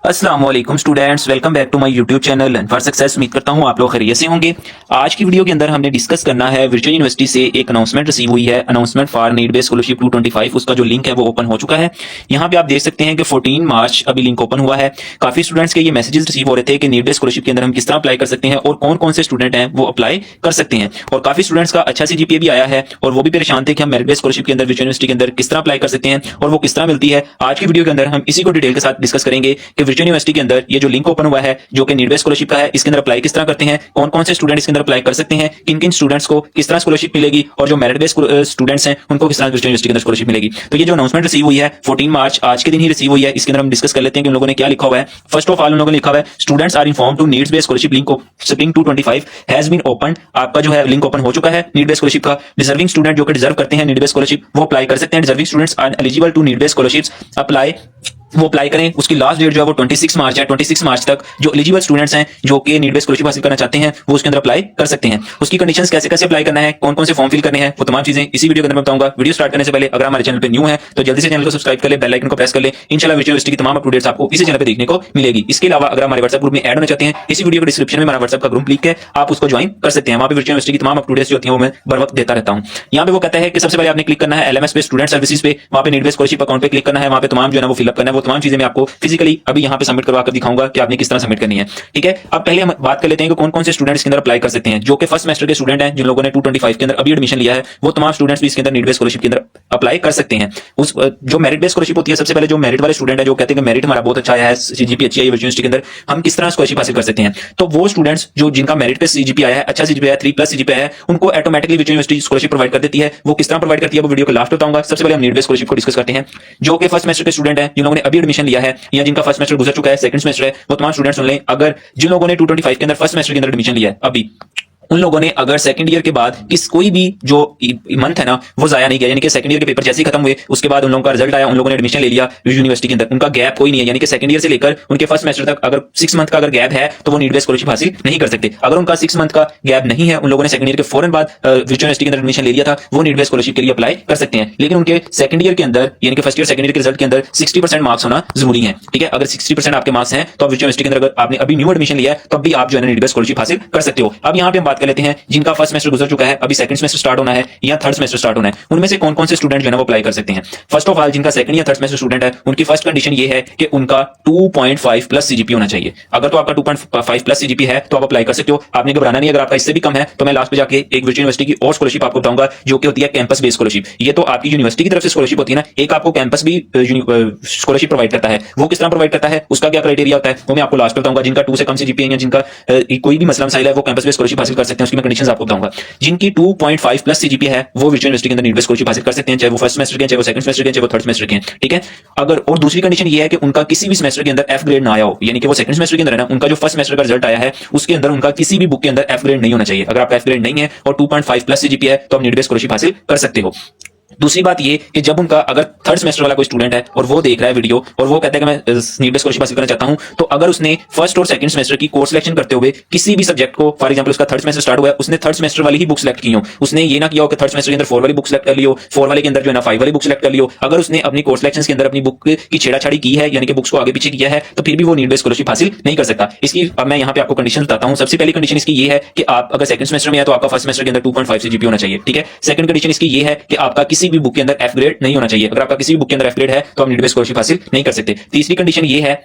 अस्सलाम वालेकुम students, welcome back to my YouTube channel learn for success. उम्मीद करता हूं आप लोग खैरियत से होंगे। आज की वीडियो के अंदर हमने डिस्कस करना है, वर्चुअल यूनिवर्सिटी से एक अनाउंसमेंट रिसीव हुई है, announcement for need based scholarship 225। उसका जो लिंक है वो ओपन हो चुका है। यहाँ पे आप देख सकते हैं कि 14 मार्च अभी लिंक ओपन हुआ है। काफी स्टूडेंट्स के ये मैसेजेस रिसीव हो रहे थे कि नीड बेस्ड स्कॉलरशिप के अंदर हम किस तरह अप्लाई कर सकते हैं और कौन कौन से स्टूडेंट हैं वो अप्लाई कर सकते हैं। और काफी स्टूडेंट्स का अच्छा CGPA भी आया है और वो भी परेशान थे कि हम मेरिट बेस्ड स्कॉलरशिप के अंदर वर्चुअल यूनिवर्सिटी के अंदर किस तरह अप्लाई कर सकते हैं और वो किस तरह मिलती है। आज की वीडियो के अंदर हम इसी को डिटेल के साथ डिस्कस करेंगे कि वर्चुअल यूनिवर्सिटी के अंदर ये जो लिंक ओपन हुआ है जो कि नीड बेस्ड स्कॉलरशिप का है, इसके अंदर अप्लाई किस तरह करते हैं, कौन कौन से स्टूडेंट इसके अंदर अप्लाई कर सकते हैं, किन किन स्टूडेंट्स को किस तरह स्कॉलरशिप मिलेगी और जो मेरिट बेस्ड स्टूडेंट्स हैं उनको किस तरह यूनिवर्सिटी के अंदर स्कॉलरशिप मिलेगी। तो ये जो अनाउंसमेंट रिसीव हुई है 14 मार्च आज के दिन ही रिसीव हुई है। इसके अंदर हम डिस्कस कर लेते हैं कि उन लोगों ने क्या लिखा हुआ है। फर्स्ट ऑफ ऑल उन लोगों ने लिखा हुआ है students are inform to needs based scholarship link spring 225 has been open. आपका जो है लिंक ओपन हो चुका है नीड बेस्ड स्कॉलरशिप का। डिजर्विंग स्टूडेंट जो कि डिजर्व करते हैं नीड बेस्ड स्कॉलरशिप वो अप्लाई कर सकते हैं। Deserving students are eligible to need based scholarships apply, वो अप्लाई करें। उसकी लास्ट डेट जो है वो 26 मार्च है। 26 मार्च तक जो एलिजिबल स्टूडेंट्स हैं जो कि नीड बेस्ड स्कॉलरशिप हासिल करना चाहते हैं वो उसके अंदर अप्लाई कर सकते हैं। उसकी कंडीशंस कैसे कैसे अप्लाई करना है, कौन कौन से फॉर्म फिल करने हैं, वो तमाम चीजें इसी वीडियो के अंदर मैं बताऊंगा। वीडियो स्टार्ट करने से पहले अगर हमारे चैनल पे न्यू है तो जल्दी से चैनल को सब्सक्राइब कर ले, बेल आइकन को प्रेस कर ले। इंशाल्लाह वर्चुअल यूनिवर्सिटी की तमाम अपडेट्स आपको इसी चैनल पे देखने को मिलेगी। इसके अलावा अगर हमारे व्हाट्सएप ग्रुप में ऐड होना चाहते हैं, इसी वीडियो के डिस्क्रिप्शन में हमारा व्हाट्सएप का ग्रुप लिंक है, आप उसको ज्वाइन कर सकते हैं। वहां पे वर्चुअल यूनिवर्सिटी की तमाम अपडेट्स जो होती हैं वो मैं बर वक्त देता रहता हूं। यहाँ पे वो कहता है कि सबसे पहले आपने क्लिक करना है LMS पे स्टूडेंट सर्विसेज पे, वहां पे नीड बेस्ड स्कॉलरशिप अकाउंट पे क्लिक करना है। वहां पे तमाम जो है ना वो फिलअप करना है। वो तमाम चीजें मैं आपको फिजिकली अभी यहाँ पे सबमिट करवा कर दिखाऊंगा कि आपने किस तरह सबमिट करनी है। ठीक है, अब पहले हम बात कर लेते हैं कि कौन कौन से स्टूडेंट इसके अंदर अप्लाई कर सकते हैं। जो कि फर्स्ट सेमेस्टर के स्टूडेंट हैं, जिन लोगों ने 225 के अंदर अभी एडमिशन लिया है, वो तमाम स्टूडेंट्स भी इसके अंदर नीड बेस्ड स्कॉलरशिप के अंदर अप्लाई कर सकते हैं। उस जो मेरिट बेस्ड स्कॉलरशिप होती है, सबसे पहले जो मेरिट वाले स्टूडेंट है जो कहते हैं कि मेरिट हमारा बहुत अच्छा आया है, CGPA अच्छी है यूनिवर्सिटी के अंदर, हम किस तरह स्कॉलरशिप हासिल कर सकते हैं। तो वो स्टूडेंट्स जो जिनका मेरिट पे CGPA आया है, अच्छा CGPA है, 3+ CGPA है, उनको ऑटोमेटिकली यूनिवर्सिटी स्कॉलरशिप प्रोवाइड कर देती है। वो किस तरह प्रोवाइड करती है वो वीडियो के लास्ट बताऊंगा। सबसे पहले हम नीड बेस्ड स्कॉलरशिप को डिस्कस करते हैं। जो कि फर्स्ट सेमेस्टर के स्टूडेंट है, जिन लोगों ने अभी एडमिशन लिया है या जिनका फर्स्ट सेमेस्टर गुजर चुका है, सेकंड सेमेस्टर है, वो तमाम स्टूडेंट्स सुन लें। अगर जिन लोगों ने 225 के अंदर फर्स्ट सेमेस्टर के अंदर एडमिशन लिया है अभी, उन लोगों ने अगर सेकंड ईयर के बाद किस कोई भी जो मंथ है ना वो जाया नहीं गया, यानी कि सेकंड ईयर के पेपर जैसे ही खत्म हुए उसके बाद उन लोगों का रिजल्ट आया, उन लोगों ने एडमिशन ले लिया यूनिवर्सिटी के अंदर, उनका गैप कोई नहीं है, यानी कि सेकंड ईयर से लेकर उनके फर्स्ट सेमेस्टर तक अगर 6 मंथ का अगर गैप है तो वो नीड बेस्ड स्कॉलरशिप हासिल नहीं कर सकते। अगर उनका 6 मंथ का गैप नहीं है, उन लोगों ने सेकंड ईयर के फौरन बाद यूनिवर्सिटी के अंदर एडमिशन ले लिया था, वो नीड बेस्ड स्कॉलरशिप के लिए अप्लाई कर सकते हैं। लेकिन उनके सेकंड ईयर के अंदर यानी कि फर्स्ट ईयर सेकंड ईयर के रिजल्ट के अंदर 60% मार्क्स होना जरूरी है। ठीक है, अगर 60% आपके मार्क्स हैं तो यूनिवर्सिटी के अंदर अगर आपने अभी न्यू एडमिशन लिया है तो अभी आप जो है नीड बेस्ड स्कॉलरशिप हासिल कर सकते हो। अब यहाँ पे हम बात कर लेते हैं जिनका फर्स्ट सेमेस्टर गुजर चुका है, अभी सेकंड सेमेस्टर स्टार्ट होना है या थर्ड सेमेस्टर स्टार्ट होना है, उनमें से कौन कौन से स्टूडेंट जो है ना वो अप्लाई कर सकते हैं। फर्स्ट ऑफ ऑल जिनका सेकंड या थर्ड सेमेस्टर स्टूडेंट है, उनकी फर्स्ट कंडीशन ये है कि उनका 2.5+ CGPA होना चाहिए। अगर तो आपका 2.5+ CGPA है तो आप अप्लाई कर सकते हो, आपने घबराना नहीं। अगर आपका इससे भी कम है तो मैं लास्ट पे जाके एक वर्चुअल यूनिवर्सिटी की और स्कॉलरशिप आपको बताऊंगा जो कि होती है कैंपस बेस्ड स्कॉलरशिप। ये तो आपकी यूनिवर्सिटी की तरफ से स्कॉलरशिप होती है ना, एक आपको कैंपस भी स्कॉलरशिप प्रोवाइड करता है। वो किस तरह प्रोवाइड करता है, उसका क्या क्राइटेरिया होता है, वो मैं आपको लास्ट पे बताऊंगा। जिनका 2 से कम CGPA या जिनका कोई भी मसला मसाइल है वो कैंपस बेस्ड स्कॉलरशिप हासिल कर सकते हैं, उसकी मैं कंडीशंस आपको बताऊंगा। जिनकी 2.5+ CGPA है वो वर्चुअल यूनिवर्सिटी के अंदर नीड बेस्ड स्कॉलरशिप हासिल कर सकते हैं, चाहे वो फर्स्ट सेमेस्टर के, चाहे वो सेकंड सेमेस्टर के, चाहे वो थर्ड सेमेस्टर के। ठीक है, अगर और दूसरी कंडीशन ये है कि उनका किसी भी सेमेस्टर के अंदर F ग्रेड ना आया हो, यानी कि वो सेकंड सेमेस्टर के अंदर है ना, उनका जो फर्स्ट सेमेस्टर का रिजल्ट आया है उसके अंदर उनका किसी भी बुक के अंदर F ग्रेड नहीं होना चाहिए। अगर आपका F ग्रेड नहीं है और 2.5+ CGPA है तो आप नीड बेस्ड स्कॉलरशिप हासिल कर सकते हो। दूसरी बात ये कि जब उनका अगर थर्ड सेमेस्टर वाला कोई स्टूडेंट है और वो देख रहा है वीडियो और वो कहता है कि मैं नीड बेस्ड स्कॉलरशिप हासिल करना चाहता हूं, तो अगर उसने फर्स्ट और सेकंड सेमेस्टर की कोर्स सिलेक्शन करते हुए किसी भी सब्जेक्ट को, फॉर एग्जांपल उसका थर्ड सेमेस्टर स्टार्ट हुआ है, उसने थर्ड सेमेस्टर वाली ही बुक सिलेक्ट की हो, उसने ये ना किया हो कि थर्ड सेमेस्टर के अंदर 4 वाली बुक सिलेक्ट कर लियो, 4 वाले के अंदर जो है ना 5 वाली बुक सिलेक्ट कर लियो। अगर उसने अपनी कोर्स सिलेक्शन के अंदर अपनी बुक की छेड़ाछाड़ी की है, यानी कि बुक्स को आगे पीछे किया है, तो फिर भी वो नीड बेस्ड स्कॉलरशिप हासिल नहीं कर सकता। इसकी अब मैं यहाँ पे आपको कंडीशन बताता हूँ। सबसे पहली कंडीशन इसकी ये है कि आप अगर सेकंड सेमेस्टर में है तो आपका फर्स्ट सेमेस्टर के अंदर 2.5 CGPA होना चाहिए। ठीक है, सेकंड कंडीशन इसकी ये है कि आपका किसी भी बुक के अंदर F ग्रेड नहीं होना चाहिए। अगर आपका किसी भी बुक के अंदर F ग्रेड है तो आप नीड बेस्ड स्कॉलरशिप हासिल नहीं कर सकते। तीसरी कंडीशन ये है,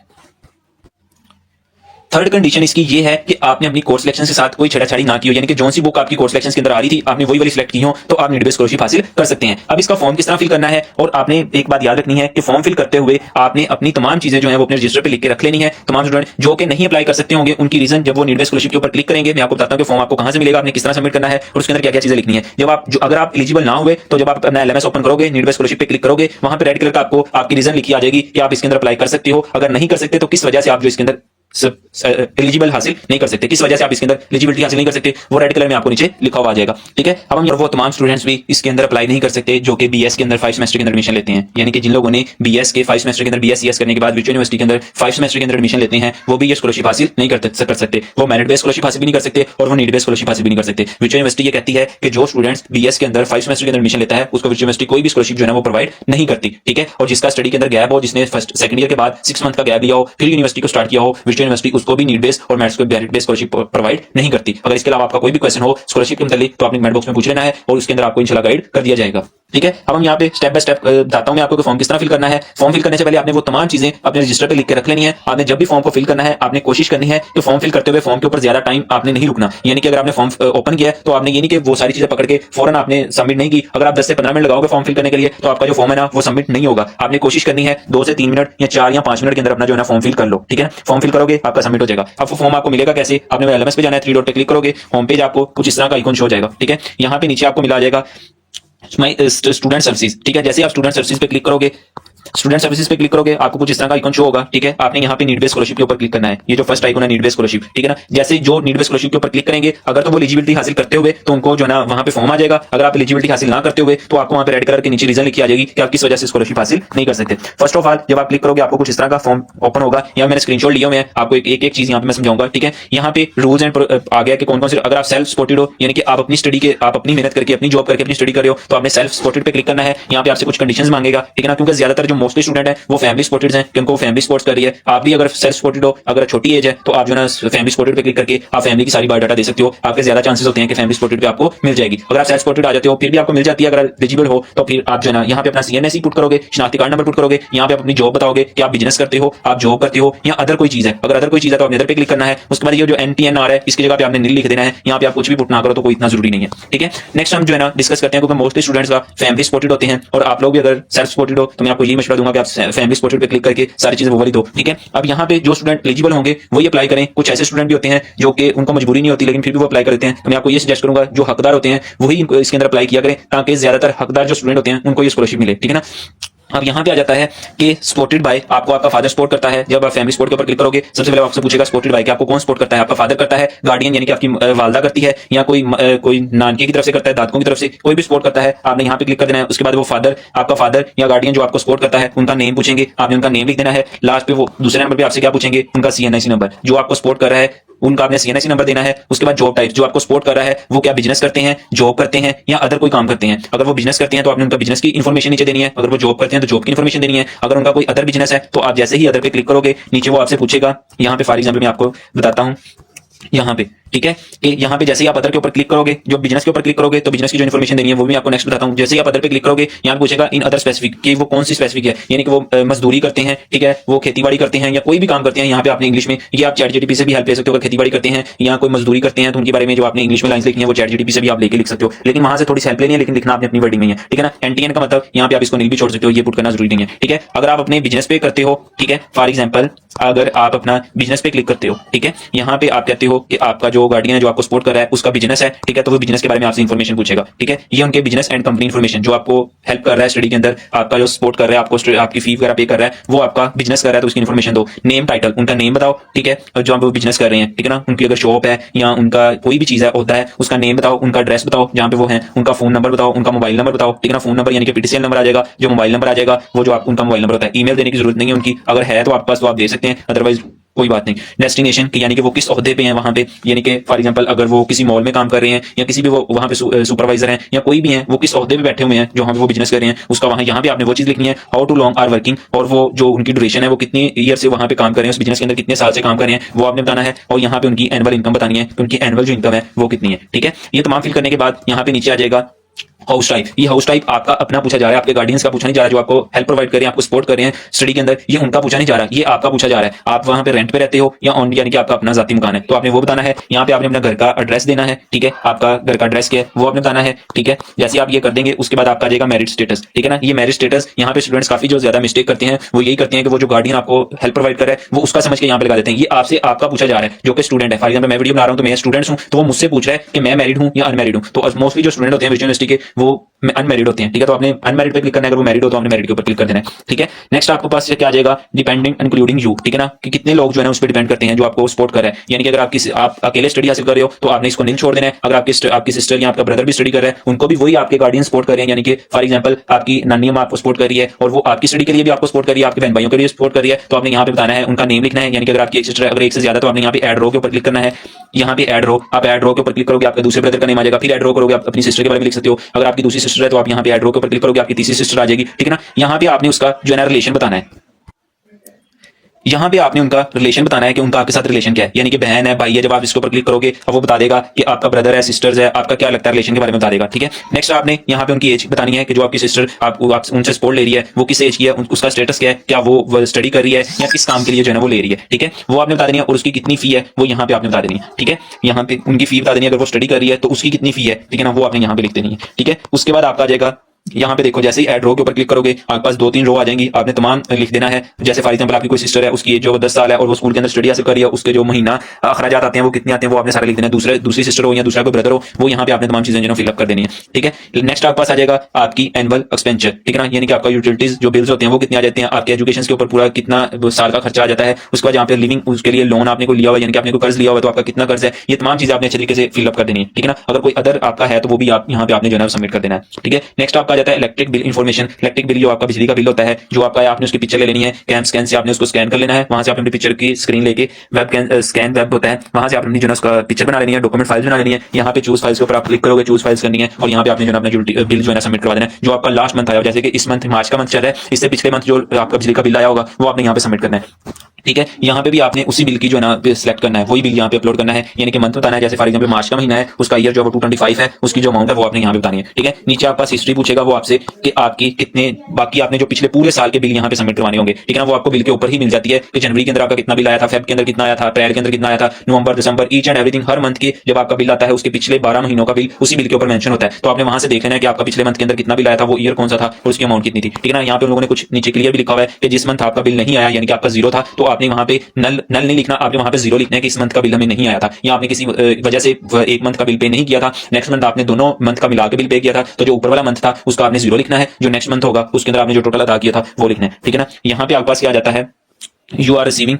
थर्ड कंडीशन इसकी ये है कि आपने अपनी कोर्स सिलेक्शन के साथ कोई छेड़ाछाड़ी ना की हो, यानी कि जो सी बुक आपकी कोर्स सिलेक्शन के अंदर आ रही थी आपने वही वाली सिलेक्ट की हो तो आप नीड बेस्ड स्कॉलरशिप हासिल कर सकते हैं। अब इसका फॉर्म किस तरह फिल करना है, और आपने एक बात याद रखनी है कि फॉर्म फिल करते हुए आपने अपनी तमाम चीजें जो है वो अपने रजिस्टर पे लिख के रख लेनी है। तमाम स्टूडेंट जो कि नहीं अप्लाई कर सकते होंगे उनकी रीजन जब वो नीड बेस्ड स्कॉलरशिप के ऊपर क्लिक करेंगे, मैं आपको बताता हूं कि फॉर्म आपको कहां से मिलेगा, आपने किस तरह सबमिट करना है और उसके अंदर क्या क्या चीजें लिखनी है। जब आप अगर आप एलिजिबल ना हुए तो जब आप अपना LMS ओपन करोगे, नीड बेस्ड स्कॉलरशिप पे क्लिक करोगे, वहां पे रेड कलर का आपको आपकी रीजन लिखी आ जाएगी कि आप इसके अंदर अप्लाई कर सकते हो। अगर नहीं कर सकते तो किस वजह से आप जो इसके अंदर एलिजिबल हासिल नहीं कर सकते। किस वजह से आप इसके अंदर एलिजिबिलिटी हासिल नहीं कर सकते, वो रेड कलर में आपको नीचे लिखा हुआ आ जाएगा। ठीक है, अब हम वो तमाम स्टूडेंट्स भी इसके अंदर अप्लाई नहीं कर सकते जो कि बीएस के अंदर 5 सेमेस्टर के अंदर एडमिशन लेते हैं। यानी कि जिन लोगों ने बीएस के 5 सेमेस्टर के अंदर बीएससीएस करने के बाद विक्टोरिया यूनिवर्सिटी के अंदर 5 सेमेस्टर के अंदर एडमिशन लेते हैं, वो भी ये स्कॉलरशिप हासिल नहीं कर सकते। वो मेरिट बेस्ड स्कॉलरशिप हासिल भी नहीं कर सकते और वो नीड बेस्ड स्कॉलरशिप हासिल भी नहीं कर सकते। विक्टोरिया यूनिवर्सिटी ये कहती है कि जो स्टूडेंट्स बीएस के अंदर 5 सेमेस्टर के अंदर एडमिशन लेता है उसको विक्टोरिया यूनिवर्सिटी कोई भी स्कॉलरशिप जो है वो प्रोवाइड नहीं करती। ठीक है, और जिसका स्टडी के अंदर गैप हो, जिसने फर्स्ट सेकंड ईयर के बाद 6 मंथ का गैप लिया हो फिर यूनिवर्सिटी को स्टार्ट किया हो, विक्टोरिया यूनिवर्सिटी उसको भी नीड बेस्ड और मेरिट बेस्ड स्कॉलरशिप प्रोवाइड नहीं करती। अगर इसके अलावा आपका कोई भी क्वेश्चन हो स्कॉलरशिप के मतलब तो आपने कमेंट बॉक्स में पूछ लेना है और उसके अंदर आपको इंशाल्लाह गाइड कर दिया जाएगा। ठीक है, अब हम यहाँ पे स्टेप बाय स्टेप बताता हूं मैं आपको कि फॉर्म किस तरह फिल करना है। फॉर्म फिल करने से पहले आपने वो तमाम चीजें अपने रजिस्टर पे लिख के रख लेनी है। आपने जब भी फॉर्म को फिल करना है आपने कोशिश करनी है कि फॉर्म फिल करते हुए फॉर्म के ऊपर ज्यादा टाइम आपने नहीं रुकना। यानी कि अगर आपने फॉर्म ओपन किया तो आपने ये नहीं कि वो सारी चीजें पकड़ के फौरन आपने सबमिट नहीं की। अगर आप 10 से 15 मिनट लगाओगे फॉर्म फिल करने के लिए तो आपका जो फॉर्म है ना वो सबमिट नहीं होगा। आपने कोशिश करनी है 2 से 3 मिनट या 4 या 5 मिनट के अंदर अपना जो है ना फॉर्म फिल कर लो। ठीक है, फॉर्म फिल करोगे आपका सबमिट हो जाएगा। अब वो फॉर्म आपको मिलेगा कैसे, आपने एलएमएस पे जाना है, 3 डॉट पे क्लिक करोगे, होम पेज आपको कुछ इस तरह का आइकन शो हो जाएगा। ठीक है, यहाँ पे नीचे आपको मिला जाएगा स्टूडेंट सर्विसेज। ठीक है, जैसे आप स्टूडेंट सर्विसेज पे क्लिक करोगे, स्टूडेंट सर्विसेज पे क्लिक करोगे आपको कुछ इस तरह का आइकन शो होगा। ठीक है, आपने यहाँ पे नीड बेस्ड स्कॉलरशिप के ऊपर क्लिक करना है। ये जो फर्स्ट आइकन है नीड बेस्ड स्कॉलरशिप, ठीक है ना। जैसे जो नीड बेस्ड स्कॉलरशिप के ऊपर क्लिक करेंगे अगर तो वो एलिजिबिलिटी हासिल करते हुए तो उनको जो है ना वहां पे फॉर्म आ जाएगा। अगर आप एलिजिबिलिटी हासिल ना करते हुए तो आपको वहां पे रेड कलर के नीचे रीजन लिखी आ जाएगी कि आप किस वजह से स्कॉलरशिप हासिल नहीं कर सकते। फर्स्ट ऑफ ऑल जब आप क्लिक करोगे आपको कुछ इस तरह का फॉर्म ओपन होगा। यहाँ मैंने स्क्रीनशॉट लिया हुआ है, आपको एक चीज यहाँ पे मैं समझाऊंगा। ठीक है, यहाँ पे रूल्स एंड आ गया कि कौन कौन से, अगर आप सेल्फ सपोर्टेड हो यानी कि आप अपनी स्टडी के आप अपनी मेहनत करके अपनी जॉब करके अपनी स्टडी कर रहे हो तो आपने सेल्फ सपोर्टेड पे क्लिक करना है। यहाँ पे आपसे कुछ कंडीशंस मांगेगा। ठीक है ना, क्योंकि ज्यादातर जो मोस्टली स्टूडेंट है वो फैमिली सपोर्टेड है क्योंकि वो फैमिली सपोर्ट कर रही है। आप भी अगर सेल्फ सपोर्टेड हो, अगर छोटी एज है तो आप जो है फैमिली सपोर्टेड पे क्लिक करके आप फैमिली की सारी बायोडाटा दे सकते हो। आपके ज्यादा चांसेस होते हैं कि फैमिली सपोर्टेड पे आपको मिल जाएगी। अगर आप सेल्फ सपोर्टेड आ जाते हो फिर भी आपको मिल जाती है, अगर एलिजिबल हो तो फिर आप जो है ना यहाँ पे अपना सीएनएसई पुट करोगे, शनाख्ती कार्ड नंबर पुट करोगे। यहाँ पे आप अपनी जॉब बताओगे कि आप बिजनेस करते हो, आप जॉब करते हो या अदर कोई चीज है। अगर अदर कोई चीज है तो आप अदर पे क्लिक करना है। उसके बाद ये जो एनटीएन आ रहा है इसकी जगह पे आपने नील लिख देना है। यहाँ पे आप कुछ भी पुट ना करो तो कोई इतना जरूरी नहीं है। ठीक है, नेक्स्ट हम जो है ना डिस्कस करते हैं क्योंकि मोस्टली स्टूडेंट्स का फैमिली सपोर्टेड होते हैं और आप लोग भी अगर सेल्फ सपोर्टेड हो तो मैं आपको ये मशवरा दूंगा कि आप फैमिली सपोर्टेड पे क्लिक करके सारी चीजें वो वाली दो। ठीक है, अब यहाँ पे जो स्टूडेंट एलिजिबल होंगे वही अप्लाई करें। कुछ ऐसे स्टूडेंट भी होते हैं जो कि उनको मजबूरी नहीं होती लेकिन फिर भी वो अप्लाई करते हैं, तो मैं आपको ये सजेस्ट करूंगा जो हकदार होते हैं वही इसके अंदर अप्लाई किया करें ताकि ज्यादातर हकदार जो स्टूडेंट होते हैं उनको ये स्कॉलरशिप मिले। ठीक है ना, अब यहाँ पे आ जाता है कि सपोर्टेड बाय आपको आपका फादर सपोर्ट करता है। जब आप फैमिली सपोर्ट के ऊपर क्लिक करोगे सबसे पहले आपसे पूछेगा सपोर्टेड बाय कि आपको कौन सपोर्ट करता है। आपका फादर करता है, गार्डियन यानी कि आपकी वालदा करती है या कोई नानके की तरफ से करता है, दादकों की तरफ से कोई भी सपोर्ट करता है आपने यहाँ पे क्लिक कर देना है। उसके बाद वो फादर आपका फादर या गार्डियन जो आपको सपोर्ट करता है उनका नेम पूछेंगे, आपने उनका नेम लिख देना है। लास्ट पे वो दूसरे नंबर पे आपसे क्या पूछेंगे, उनका सीएनआईसी नंबर। जो आपको सपोर्ट कर रहा है उनका आपने सीएनआईसी नंबर देना है। उसके बाद जॉब टाइप, जो आपको सपोर्ट कर रहा है वो क्या बिजनेस करते हैं, जॉब करते हैं या अदर कोई काम करते हैं। अगर वो बिजनेस करते हैं तो आपने उनका बिजनेस की इन्फॉर्मेशन नीचे देनी है। अगर वो जॉब करते हैं तो जॉब की इन्फॉर्मेशन देनी है। अगर उनका कोई अदर बिजनेस है तो आप जैसे ही अदर पे क्लिक करोगे नीचे वो आपसे पूछेगा, यहाँ पे फॉर एग्जाम्पल मैं आपको बताता हूँ यहाँ पे। ठीक है, कि यहाँ पे जैसे ही आप अदर के ऊपर क्लिक करोगे, जो बिजनेस के ऊपर क्लिक करोगे तो बिजनेस की जो इन्फॉर्मेशन देनी है वो भी आपको नेक्स्ट बताता हूँ। जैसे ही आप अदर पे क्लिक करोगे यहाँ पे पूछेगा इन अदर स्पेसिफिक कि वो कौन सी स्पेसिफिक है, यानी कि वो मजदूरी करते हैं, ठीक है, वो खेतीबाड़ी करते हैं या कोई भी काम करते हैं। यहाँ पे आपने इंग्लिश में ये आप चैट जीटीपी से भी हेल्प ले सकते हो। अगर खेतीबाड़ी करते हैं या कोई मजदूरी करते हैं तो उनके बारे में जो आपने इंग्लिश में लाइन्स लिखनी है वो चैट जीटीपी से भी आप लेके लिख सकते हो, लेकिन वहां से थोड़ी हेल्प लेनी है, लेकिन लिखना आपने अपनी वर्डिंग में है। ठीक है ना, एनटीएन का मतलब यहाँ पे आप इसको नील भी छोड़ सकते हो, ये पुट करना जरूरी नहीं है। ठीक है, अगर आप अपने बिजनेस पे करते हो, ठीक है, फॉर एग्जाम्पल अगर आप अपना बिजनेस पे क्लिक करते हो, ठीक है, यहाँ पे आप कहते हो कि आपका जो गार्डियन है जो आपको सपोर्ट कर रहा है उसका बिजनेस है। ठीक है, तो वो बिजनेस के बारे में आपसे इन्फॉर्मेशन पूछेगा। ठीक है, ये उनके बिजनेस एंड कंपनी इन्फॉर्मेशन जो आपको हेल्प कर रहा है स्टडी के अंदर, आपका जो सपोर्ट कर रहा है, आपको आपकी फी वगैरह पे कर रहा है, वो आपका बिजनेस कर रहा है तो उसकी इन्फॉर्मेशन दो। नेम टाइटल, उनका नेम बताओ। ठीक है, जो आप बिजनेस कर रहे हैं, ठीक है ना, उनकी अगर शॉप है या उनका कोई भी चीज है होता है उसका नेम बताओ, उनका एड्रेस बताओ जहाँ पे वो है, उनका फोन नंबर बताओ, उनका मोबाइल नंबर बताओ। ठीक है ना, फोन नंबर यानी कि पीटीसीएल नंबर आ जाएगा, जो मोबाइल नंबर आ जाएगा वो जो आप उनका मोबाइल नंबर होता है। ईमेल देने की जरूरत नहीं है उनकी, अगर है तो आपके पास तो आप दे सकते हैं, अदरवाइज कोई बात नहीं। डेस्टिनेशन की यानी कि वो किस ओहदे पे हैं वहां पे, यानी कि फॉर एग्जांपल अगर वो किसी मॉल में काम कर रहे हैं या किसी भी वो वहां पे सुपरवाइजर हैं या कोई भी हैं, वो किस ओहदे पे बैठे हुए हैं जो वो बिजनेस कर रहे हैं उसका वहां यहाँ पे आपने वो चीज लिखनी है। How to long are working, और वो जो उनकी ड्यूरेशन है वो कितनी ईयर से वहां पे काम कर रहे हैं, उस बिजनेस के अंदर कितने साल से काम कर रहे हैं वो आपने बताना है। और यहाँ पे उनकी एनुअल इनकम बतानी है कि उनकी एनुअल जो इनकम है वो कितनी है। ठीक है, ये तमाम फिल करने के बाद यहाँ पे नीचे आ जाएगा हाउस टाइप। ये हाउस टाइप आपका अपना पूछा जा रहा है, आपके गार्डियंस का पूछा नहीं जा रहा, जो आपको हेल्प प्रोवाइड कर रहे हैं, आपको सपोर्ट कर रहे हैं स्टडी के अंदर, ये उनका पूछा नहीं जा रहा, ये आपका पूछा जा रहा है। आप वहां पे रेंट पे रहते हो या ऑन, यानी कि आपका अपना जाती मकान है तो आपने वो बताना है। यहाँ पे आपने अपना घर का एड्रेस देना है। ठीक है, आपका घर का एड्रेस क्या है वो आपने बताना है। ठीक है, जैसे आप ये कर देंगे उसके बाद आपका आ जाएगा मैरिड स्टेटस। ठीक है ना, ये मैरिड स्टेटस यहाँ पे स्टूडेंट्स काफी जो ज्यादा मिस्टेक करते हैं वो यही करते हैं कि वो जो गार्डियन आपको हेल्प प्रोवाइड कर रहा है वो उसका समझ के यहाँ पे लगा देते हैं। ये आपसे आपका पूछा जा रहा है जो कि स्टूडेंट है। फॉर एग्जाम्पल मैं वीडियो बना रहा हूँ तो मैं स्टूडेंट्स हूँ तो वो मुझसे पूछ रहा है कि मैं मैरिड हूँ या अनमैरिड हूँ। तो मोस्टली जो स्टूडेंट होते हैं यूनिवर्सिटी के वो अनमेरिड होते हैं, ठीक है। तो आपने अनमेरिड पे क्लिक करना है, अगर वो मैरिड हो तो आपने मैरिड के ऊपर क्लिक कर देना है, ठीक है। नेक्स्ट आपके पास क्या आ जाएगा, डिपेंडिंग इंक्लूडिंग यू, ठीक है ना, कि कितने लोग जो है ना उस पर डिपेंड करते हैं जो आपको सपोर्ट कर रहा है। यानी कि अगर आप अकेले स्टडी हासिल कर रहे हो तो आपने इसको नील छोड़ देना है। अगर आपकी सिस्टर या आपका ब्रदर भी स्टडी कर रहा है, उनको भी वही आपके गार्डियन सपोर्ट कर रहे हैं। यानी कि फॉर एग्जांपल आपकी नानी अम्मा आपको सपोर्ट कर रही है और वो आपकी स्टडी के लिए भी आपको सपोर्ट कर रही है, आपके बहन भाइयों के लिए सपोर्ट कर रही है, तो आपने यहाँ पे बताना है, उनका नेम लिखना है। यानी कि अगर आपकी एक सिस्टर अगर एक से ज्यादा, तो आपने यहाँ पे ऐड रो के ऊपर क्लिक करना है। यहाँ पे ऐड रो, आप ऐड रो के ऊपर क्लिक करोगे, आपके दूसरे ब्रदर का नेम आ जाएगा। फिर ऐड रो करोगे, आप अपनी सिस्टर के बारे में लिख सकते हो। अगर आपकी दूसरी सिस्टर है तो आप यहाँ पे ऐड रो के ऊपर क्लिक करोगे, आपकी तीसरी सिस्टर आ जाएगी, ठीक है ना। यहाँ पे आपने उसका जो है ना रिलेशन बताना है। यहाँ पे आपने उनका रिलेशन बताना है कि उनका आपके साथ रिलेशन क्या है, यानी कि बहन है, भाई है। जब आप इसके ऊपर क्लिक करोगे अब वो बता देगा कि आपका ब्रदर है, सिस्टर्स है, आपका क्या लगता है रिलेशन के बारे में बता देगा, ठीक है। नेक्स्ट आपने यहाँ पे उनकी एज बतानी है कि जो आपकी सिस्टर आप उनसे सपोर्ट ले रही है वो किस एज की है, उसका स्टेटस क्या है, क्या वो स्टडी कर रही है या किस काम के लिए जो है ना वो ले रही है, ठीक है। वो आपने बता देनी है और उसकी कितनी फी है वो यहाँ पे आपने बता देनी है, ठीक है। यहाँ पे उनकी फी बता देनी है, अगर वो स्टडी कर रही है तो उसकी कितनी फी है, ठीक है ना, वो आपने यहाँ पे लिख देनी है, ठीक है। उसके बाद आपका आ जाएगा यहाँ पे देखो, जैसे ही ऐड रो के ऊपर क्लिक करोगे आपके पास 2-3 रो आ जाएंगी, आपने तमाम लिख देना है। जैसे फॉर एग्जांपल आपकी कोई सिस्टर है, उसकी एज जो 10 साल है और वो स्कूल के अंदर स्टडी हासिल कर रही है, उसके जो महीना अखराजात आते हैं वो कितने आते हैं वो आपने सारे लिख देना है। दूसरी सिस्टर हो या दूसरा कोई ब्रदर हो, वो यहाँ पे आपने तमाम चीजें जो फिलअप कर देनी है, ठीक है। नेक्स्ट आपके पास आ जाएगा आपकी एनुअल एक्सपेंडिचर, ठीक है ना, यानी कि आपका यूटिलिटीज जो बिल्स होते हैं वो कितने आ जाते हैं, आपके एजुकेशन के ऊपर पूरा कितना साल का खर्चा आ जाता है। उसके बाद यहाँ पे लिविंग, उसके लिए लोन आपने को लिया हुआ, यानी कि आपने कोई कर्ज लिया हुआ तो आपका कितना कर्ज है, ये तमाम चीजें आपने अच्छे तरीके से फिलअप कर देनी है, ठीक है ना। अगर कोई अदर आपका है तो वो भी आप यहाँ पे आपने जो है सबमिट कर देना है, ठीक है। नेक्स्ट आपका आ जाता है electric bill information. Electric bill जो आपका बिजली का बिल होता है जो आपका है, आपने उसकी पिक्चर ले लेनी है। कैम स्कैन से आपने उसको स्कैन कर लेना है, वहां से आपने अपनी पिक्चर की स्क्रीन लेके वेब स्कैन वेब होता है, वहां से आपने अपनी जो है उसका पिक्चर बना लेनी है, डॉक्यूमेंट फाइल्स बना लेनी है। यहाँ पे चूज फाइल्स के ऊपर आप क्लिक करोगे, चूज फाइल्स करनी है और यहाँ पे आपने जो है अपना बिल जो है सबमिट करवा देना है। जो आपका लास्ट मंथ आया, जैसे कि इस मंथ मार्च का मंथ चल रहा है, इससे पिछले मंथ जो आपका बिजली का बिल आया होगा वो आपने यहाँ पे सबमिट करना है, ठीक है। यहाँ पे भी आपने उसी बिल की जो है ना सिलेक्ट करना है, वही बिल यहाँ पे अपलोड करना है। यानी कि मंथ बताना है, जैसे फॉर एग्जांपल मार्च का महीना है, उसका ईयर जो है 225 है, उसकी जो अमाउंट है वो आपने यहाँ पे बतानी है, ठीक है। नीचे आपका हिस्ट्री पूछेगा वो आपसे कि आपकी कितने बाकी आपने जो पिछले पूरे साल के बिल यहाँ पे सबमिट करवाने होंगे, ठीक है ना। वो आपको बिल के ऊपर ही मिल जाती है कि जनवरी के अंदर आपका कितना बिल आया था, फेब के अंदर कितना आया था, अप्रैल के अंदर कितना आया था, नवंबर, दिसंबर, ईच एंड एवरीथिंग। हर मंथ की जब आपका बिल आता है उसके पिछले 12 महीनों का बिल उसी बिल के ऊपर मेंशन होता है। तो आपने वहां से देख लेना है कि आपका पिछले मंथ के अंदर कितना बिल आया था, वो ईयर कौन सा था और उसकी अमाउंट कितनी थी, ठीक है ना। यहाँ पे उन लोगों ने कुछ नीचे क्लियर भी लिखा हुआ है कि जिस मंथ आपका बिल नहीं आया, यानी कि आपका जीरो था, तो आपने वहां पे नल नहीं लिखना, आपने वहां पे जीरो लिखना है कि इस मंथ का बिल हमें नहीं आया था, या आपने किसी वजह से एक मंथ का बिल पे नहीं किया था, नेक्स्ट मंथ आपने दोनों मंथ का मिला के बिल पे किया था, तो जो ऊपर वाला मंथ था उसका आपने जीरो लिखना है, जो नेक्स्ट मंथ होगा उसके अंदर आपने जो टोटल अदा किया था वो लिखना है, ठीक है ना। यहाँ पे आपके पास क्या आ जाता है, यू आर रिसीविंग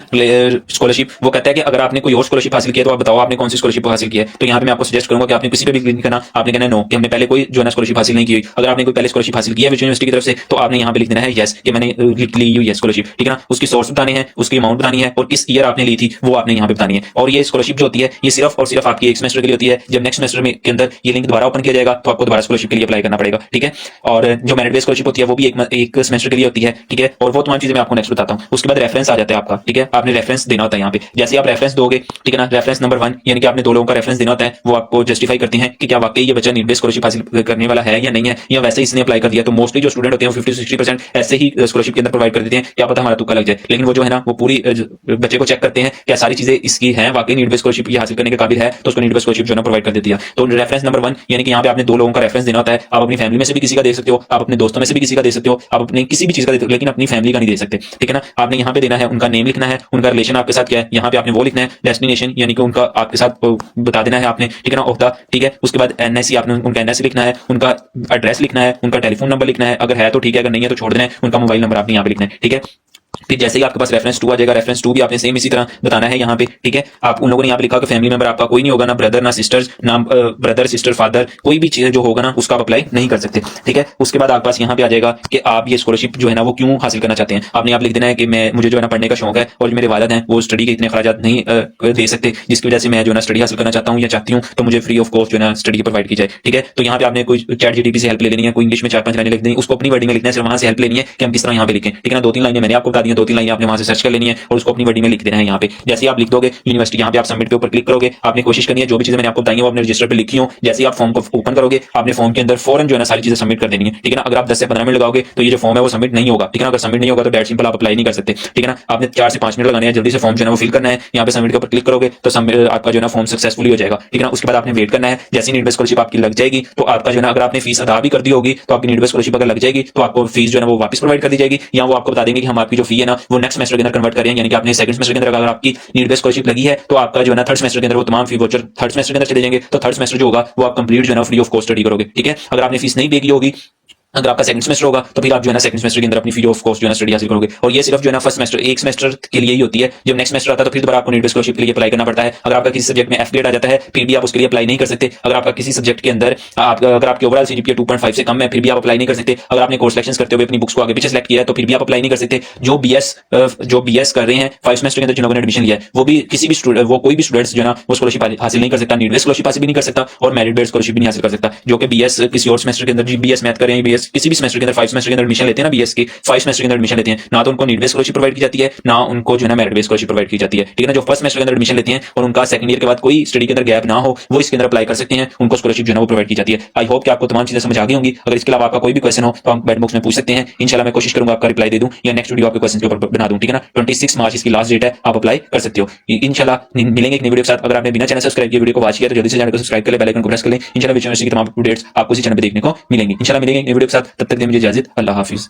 स्कॉलरशिप। वो कहता है कि अगर आपने कोई और स्कॉलरशिप हासिल किया तो आप बताओ आपने कौन सी स्कॉलरशिप हासिल किया है। तो यहाँ पे मैं आपको सजेस्ट करूंगा कि आपने किसी पे भी क्लिक करना, आपने कहना नो कि हमने पहले कोई जो है स्कॉलरशिप हासिल नहीं की हुई। अगर आपने कोई पहले स्कॉलरशिप हासिल किया है विजय यूनिवर्सिटी की तरफ से तो आपने यहाँ पे लिख देना है यस कि मैंने ली हुई है स्कॉलरशिप, ठीक है ना। उसकी सोर्स बतानी है, उसकी अमाउंट बतानी है और किस ईयर आपने ली थी वो आपने यहाँ पे बतानी है। और ये स्कॉलरशिप जो होती है ये सिर्फ और सिर्फ आपकी एक सेमेस्टर के लिए होती है। जब नेक्स्ट सेमेस्टर में के अंदर ये लिंक दोबारा ओपन किया जाएगा तो आपको दोबारा स्कॉलरशिप के लिए अप्लाई करना पड़ेगा, ठीक है। और जो मेरिट बेस्ड स्कॉलरशिप होती है वो भी एक सेमेस्टर के लिए होती है, ठीक है। और वो तमाम चीजें मैं आपको नेक्स्ट बताता हूँ। उसके बाद रेफरेंस आ जाता है आपका, ठीक है। आपने रेफरेंस देना होता है यहाँ पे, जैसे आप रेफरेंस दोगे, ठीक है ना। रेफरेंस नंबर 1 यानी कि आपने 2 लोगों का रेफरेंस देना होता है, वो आपको जस्टिफाई करते हैं कि क्या वाकई ये बच्चा नीड बेस्ड स्कॉलरशिप हासिल करने वाला है या नहीं है, या वैसे ही इसने अप्लाई कर दिया। तो मोस्टली जो स्टूडेंट होते हैं 50-60% ऐसे ही स्कॉलरशिप के अंदर प्रोवाइड कर देते हैं, क्या पता हमारा तुक्का लग जाए। लेकिन वो जो है ना वो पूरी बच्चे को चेक करते हैं क्या सारी चीजें इसकी हैं, वाकई नीड बेस्ड स्कॉलरशिप ये हासिल करने के काबिल है, तो उसको नीड बेस्ड स्कॉलरशिप जो है प्रोवाइड कर देती है। तो रेफरेंस नंबर 1 यानी कि यहाँ पे आपने 2 लोगों का रेफरेंस देना होता है। आप अपनी फैमिली में से भी किसी का दे सकते हो, आप अपने दोस्तों में से भी किसी का दे सकते हो, आप अपने किसी भी चीज का दे सकते हो, लेकिन अपनी फैमिली का नहीं दे सकते, ठीक है ना। आपने यहाँ पे देना है, उनका नेम लिखना है, उनका रिलेशन आपके साथ क्या है, यहाँ पे आपने वो लिखना है। डेस्टिनेशन यानी कि उनका आपके साथ बता देना है आपने, ठीक है ना, ऑफ द, ठीक है। उसके बाद एनआईसी आपने उनका एनआईसी लिखना है, उनका एड्रेस लिखना है, उनका टेलीफोन नंबर लिखना है, अगर है तो ठीक है, अगर नहीं है तो छोड़ देना है। उनका मोबाइल नंबर आपने यहाँ पे लिखना है, ठीक है। फिर जैसे ही आपके पास रेफरेंस 2 आ जाएगा, रेफरेंस 2 भी आपने सेम इसी तरह बताना है यहाँ पे, ठीक है। आप उन लोगों ने यहाँ पे लिखा कि फैमिली मेंबर आपका कोई नहीं होगा, ना ब्रदर ना सिस्टर्स, ना ब्रदर सिस्टर फादर, कोई भी चीज जो होगा ना उसका आप अप्लाई नहीं कर सकते, ठीक है। उसके बाद आपके पास यहाँ पे आ जाएगा कि आप ये स्कॉलरशिप जो है ना वो क्यों हासिल करना चाहते हैं। आपने आप लिख देना है कि मुझे जो है ना पढ़ने का शौक है और जो मेरे वालिद हैं वो स्टडी के इतने खर्चात नहीं दे सकते, जिसकी वजह से मैं जो है ना स्टडी हासिल करना चाहता हूँ या चाहती हूँ, तो मुझे फ्री ऑफ कॉस्ट जो है ना स्टडी प्रोवाइड की जाए, ठीक है। तो यहाँ पे आपने कोई चैट जीटीपी से हेल्प ले लेनी है, कोई इंग्लिश में 4-5 लाइनें लिख देनी, उसको अपनी वर्डिंग में लिखना है, सिर्फ वहां से हेल्प लेनी है कि हम किस तरह यहाँ पे लिखें, ठीक है ना। 2-3 लाइनें मैंने आपको बता दी हैं, 2-3 लाइनें आपने वहां से सर्च कर लेनी है और उसको अपनी वर्डिंग में लिख देना है यहाँ पे। जैसे आप लिख दोगे यूनिवर्सिटी, यहाँ पे आप सबमिट के ऊपर क्लिक करोगे, आपने कोशिश करनी है जो भी चीजें मैंने आपको बताई है वो अपने रजिस्टर पे लिखी हो। जैसे आप फॉर्म को ओपन करोगे, आपने फॉर्म के अंदर फौरन जो है ना सारी चीजें सबमिट कर देनी है, ठीक है ना। अगर आप 10 से 15 मिनट लगाओगे तो ये जो फॉर्म है वो सबमिट नहीं होगा, ठीक है ना। अगर सबमिट नहीं होगा तो डेट सिंपल आप अप्लाई नहीं कर सकते, ठीक है ना। आपने 4 से 5 मिनट लगाने हैं, जल्दी से फॉर्म जो है वो फिल करना है। यहाँ पे सबमिट के ऊपर क्लिक करोगे तो आपका जो है फॉर्म सक्सेसफुली हो जाएगा, ठीक है ना। उसके बाद आपने वेट करना है, जैसी नीड बेस्ड स्कॉलरशिप आपकी लग जाएगी तो आपका जो है अगर आपने फीस अदा भी कर दी होगी तो आपकी नीड बेस्ड स्कॉलरशिप अगर लग जाएगी तो आपको फीस जो है वो वापस प्रोवाइड कर दी जाएगी, या वो आपको बता देंगे कि हम आपकी जो फी है ना वो नेक्स्ट सेमेस्टर के अंदर कन्वर्ट कर रहे हैं, यानी कि आपने सेकंड सेमेस्टर के अंदर अगर आपकी नीड बेस्ड स्कॉलरशिप लगी है तो आपका जो है ना थर्ड सेमेस्टर के अंदर वो तमाम फी वोचर थर्ड सेमेस्टर के अंदर चले जाएंगे, तो थर्ड सेमेस्टर जो होगा वो आप कंप्लीट जो है ना फ्री ऑफ कॉस्ट स्टडी करोगे। ठीक है, अगर आपने फीस नहीं पे की होगी, अगर आपका सेकंड सेमेस्टर होगा तो फिर आप जो है ना सेकंड सेमेस्टर के अंदर अपनी फ्री ऑफ कॉस्ट जो है ना स्टडी हासिल करोगे। और ये सिर्फ जो है ना फर्स्ट सेमेस्टर एक सेमेस्टर के लिए ही होती है। जब नेक्स्ट सेमेस्टर आता है तो फिर दोबारा आपको नीड बेस्ड स्कॉलरशिप के लिए अप्लाई करना पड़ता है। अगर आपका किसी सब्जेक्ट में एफ ग्रेड आ जाता है फिर भी आप उसके लिए अप्लाई नहीं कर सकते। अगर आपका किसी सब्जेक्ट के अंदर अगर आपके ओवरऑल सीजीपीए 2.5 से कम है फिर भी आप अप्लाई नहीं कर सकते। अगर आपने कोर्स सिलेक्शन करते हुए अपनी बुक्स को आगे पीछे सेलेक्ट किया है तो फिर भी आप अप्लाई नहीं कर सकते। जो बीएस कर रहे हैं 5 सेमेस्टर के अंदर जिन्होंने एडमिशन लिया है वो भी किसी भी स्टूडेंट वो कोई भी स्टूडेंट्स जो है ना वो स्कॉलरशिप हासिल नहीं कर सकता, नीड बेस्ड स्कॉलरशिप हासिल भी नहीं कर सकता और मेरिट बेस्ड स्कॉलरशिप भी नहीं हासिल कर सकता। जो कि बीएस किसी और सेमेस्टर के अंदर बीएस मैथ करें, बीएस किसी भी सेमेस्टर के अंदर 5 सेमेस्टर के अंदर एडमिशन लेते हैं ना, बीएस के 5 सेमेस्टर के अंदर एडमिशन लेते हैं, ना तो उनको नीड बेस्ड स्कॉलरशिप प्रोवाइड की जाती है ना उनको जो है ना मेरिट बेस्ड स्कॉलरशिप प्रोवाइड की जाती है। ठीक है ना, जो फर्स्ट सेमेस्टर के अंदर एडमिशन लेते हैं और उनका सेकंड ईयर के बाद कोई स्टडी के अंदर गैप ना हो वो इसके अंदर अप्लाई कर सकते हैं, उनको स्कॉलरशिप जो है ना वो प्रोवाइड की जाती है। आई होप कि आपको तमाम चीजें समझ आ गई होंगी। अगर इसके अलावा आपका कोई भी क्वेश्चन हो तो आप कमेंट बॉक्स में पूछ सकते हैं, इंशाल्लाह मैं कोशिश करूंगा आपका रिप्लाई दे दूं या नेक्स्ट वीडियो आपके क्वेश्चन के ऊपर बना दूं। ठीक है ना, 26 मार्च इसकी लास्ट डेट है, आप अप्लाई कर सकते हो। इंशाल्लाह मिलेंगे एक नई वीडियो के साथ। अगर आपने बिना चैनल सब्सक्राइब किए वीडियो को वॉच किया तो जल्दी से चैनल को सब्सक्राइब कर ले, बेल आइकन को प्रेस कर ले। इंशाल्लाह विजय यूनिवर्सिटी की तमाम अपडेट्स आपको इसी चैनल पे देखने को मिलेंगी। इंशाल्लाह मिलेंगे एक नई वीडियो के साथ, तब तक के लिए मुझे इजाजत, अल्लाह हाफिज।